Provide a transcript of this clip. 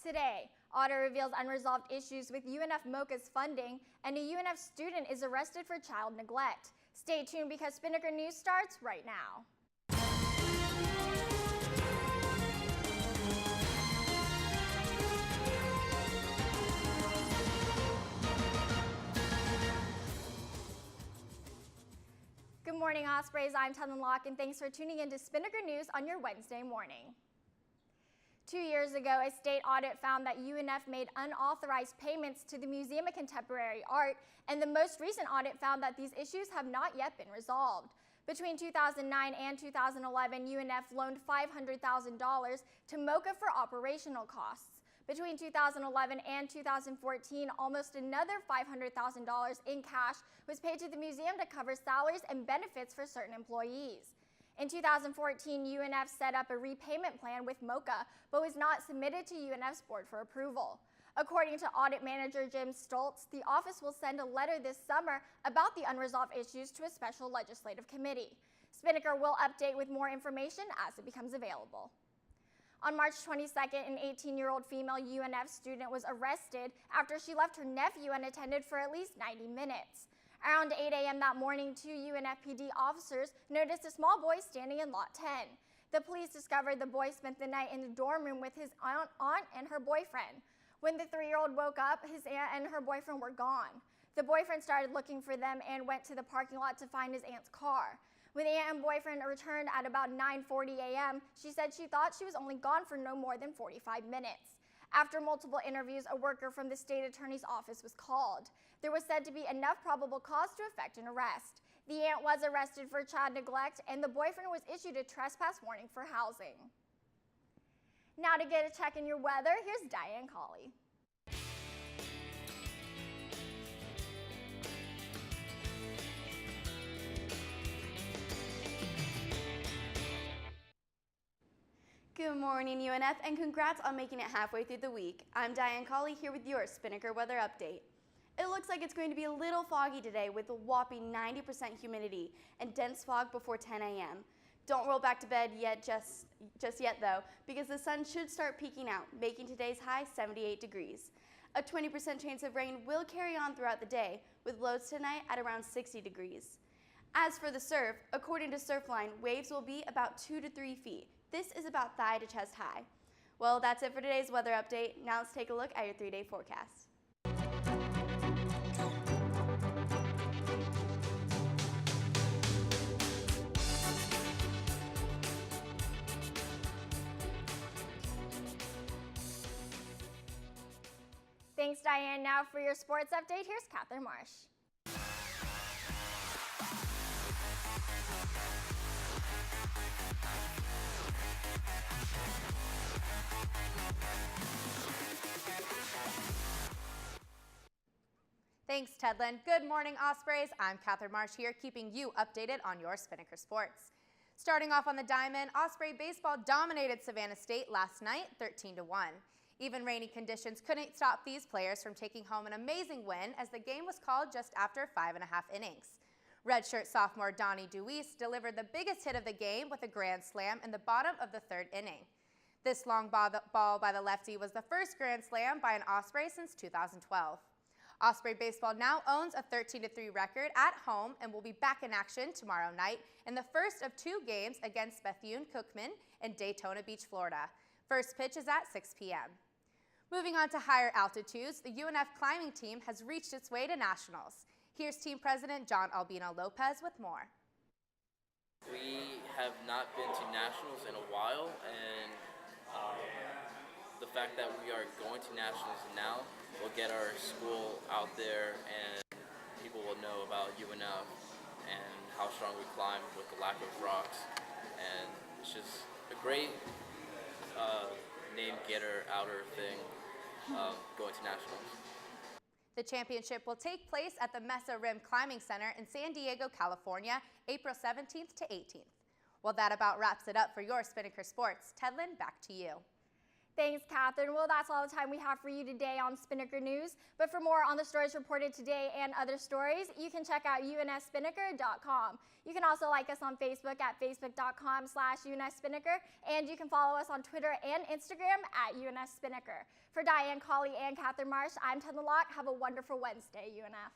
Today, audit reveals unresolved issues with UNF MOCA's funding, and a UNF student is arrested for child neglect. Stay tuned because Spinnaker News starts right now. Good morning, Ospreys. I'm Tellen Locke, and thanks for tuning in to Spinnaker News on your Wednesday morning. 2 years ago, a state audit found that UNF made unauthorized payments to the Museum of Contemporary Art, and the most recent audit found that these issues have not yet been resolved. Between 2009 and 2011, UNF loaned $500,000 to MOCA for operational costs. Between 2011 and 2014, almost another $500,000 in cash was paid to the museum to cover salaries and benefits for certain employees. In 2014, UNF set up a repayment plan with MOCA, but was not submitted to UNF's board for approval. According to Audit Manager Jim Stoltz, the office will send a letter this summer about the unresolved issues to a special legislative committee. Spinnaker will update with more information as it becomes available. On March 22nd, an 18-year-old female UNF student was arrested after she left her nephew unattended for at least 90 minutes. Around 8 a.m. that morning, 2 UNFPD officers noticed a small boy standing in Lot 10. The police discovered the boy spent the night in the dorm room with his aunt and her boyfriend. When the 3-year-old woke up, his aunt and her boyfriend were gone. The boyfriend started looking for them and went to the parking lot to find his aunt's car. When the aunt and boyfriend returned at about 9:40 a.m., she said she thought she was only gone for no more than 45 minutes. After multiple interviews, a worker from the state attorney's office was called. There was said to be enough probable cause to effect an arrest. The aunt was arrested for child neglect, and the boyfriend was issued a trespass warning for housing. Now to get a check in your weather, here's Diane Colley. Good morning, UNF, and congrats on making it halfway through the week. I'm Diane Colley here with your Spinnaker weather update. It looks like it's going to be a little foggy today with a whopping 90% humidity and dense fog before 10 a.m. Don't roll back to bed yet, just yet though, because the sun should start peeking out, making today's high 78 degrees. A 20% chance of rain will carry on throughout the day, with lows tonight at around 60 degrees. As for the surf, according to Surfline, waves will be about 2 to 3 feet. This is about thigh to chest high. Well, that's it for today's weather update. Now let's take a look at your 3-day forecast. Thanks, Diane. Now for your sports update, here's Catherine Marsh. Thanks, Tedlin. Good morning, Ospreys. I'm Catherine Marsh here, keeping you updated on your Spinnaker sports. Starting off on the diamond, Osprey baseball dominated Savannah State last night, 13-1. Even rainy conditions couldn't stop these players from taking home an amazing win as the game was called just after 5.5 innings. Redshirt sophomore Donnie Deweese delivered the biggest hit of the game with a grand slam in the bottom of the 3rd inning. This long ball by the lefty was the first grand slam by an Osprey since 2012. Osprey baseball now owns a 13-3 record at home and will be back in action tomorrow night in the first of 2 games against Bethune-Cookman in Daytona Beach, Florida. First pitch is at 6 p.m. Moving on to higher altitudes, the UNF climbing team has reached its way to nationals. Here's team president John Albino Lopez with more. We have not been to nationals in a while, and the fact that we are going to nationals now will get our school out there, and people will know about UNF and how strong we climb with the lack of rocks. And it's just a great name getter outer thing going to nationals. The championship will take place at the Mesa Rim Climbing Center in San Diego, California, April 17th to 18th. Well, that about wraps it up for your Spinnaker Sports. Tedlin, back to you. Thanks, Catherine. Well, that's all the time we have for you today on Spinnaker News. But for more on the stories reported today and other stories, you can check out unfspinnaker.com. You can also like us on Facebook at facebook.com/UNFSpinnaker, and you can follow us on Twitter and Instagram at UNFSpinnaker. For Diane Colley and Catherine Marsh, I'm Tedna Locke. Have a wonderful Wednesday, UNF.